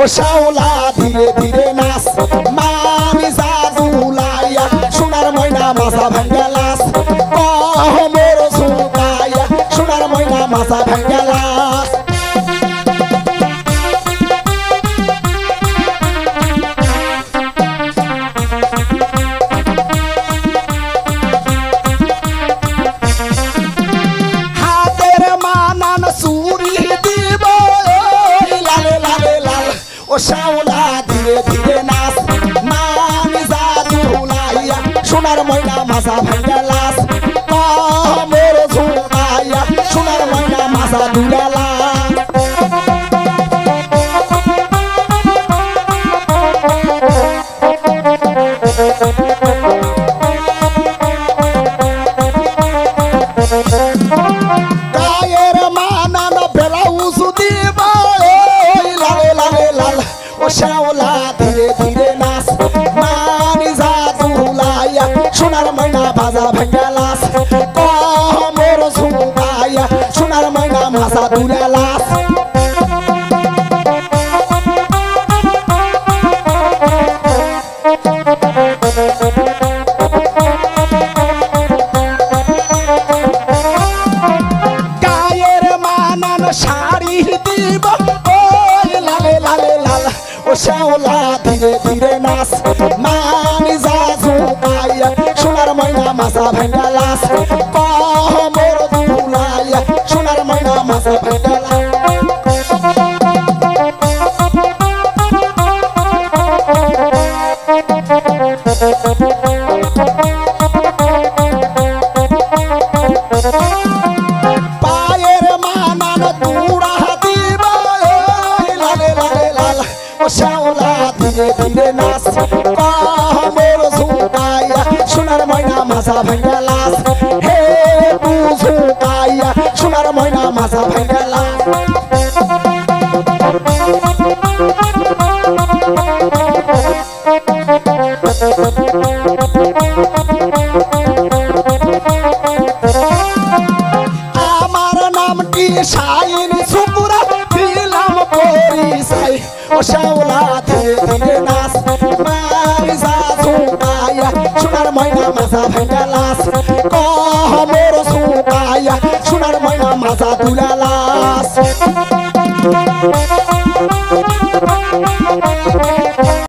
শাওলা ধীরে ধীরে নাচ মানি জাদুলাইয়া সোনার ময়না মাছা ভাঙ্গা লাস মোর ঝুঁকাইয়া সোনার ময়না মাছা ভাঙ্গা লাস হাতের মানান চুরি দিব লালে লালে লাল ও শাওলা ধীরে ধীরে নাচ মানি জাদুলাইয়া সোনার ময়না মাছা ভাঙ্গা লাস মোর ঝুঁকাইয়া সোনার ময়না মাছা ভাঙ্গা লাস গায়ের মানান ব্লাউজ দিব লালে লালে লাল ও শাওলা ধীরে ধীরে নাচ মানি জাদুলাইয়া সোনার ময়না বাজা ভাঙ্গা লাস মোর ঝুঁকাইয়া সোনার ময়না মাছা দুলা লাস গায়ের মানান শাড়ি দিব লালে লালে লাল ও শাওলা ধীরে ধীরে নাচ মানি জাদুলাইয়া সোনার ময়না মাছা ভাঙ্গা লাস মোর ঝুঁকাইয়া সোনার ময়না মাছা ভাঙ্গা লাস পায়ের মানান দুড়া দিব লালে লালে লাল ও শাওলা ধীরে ধীরে নাচ মোর ঝুঁকাইয়া সোনার ময়না মাছা ভাঙ্গা লাস হে তু ঝুঁকাইয়া সোনার ময়না মাছা ভাঙ্গা লাস আমার নামটি শাইন সুপুরা দিলাম পরিচয় ও শাওলা ধীরে ধীরে নাচ মানি জাদুলাইয়া সোনার ময়না মাছা ভাঙ্গা লাস মোর ঝুঁকাইয়া সোনার ময়না মাছা দুলা লাস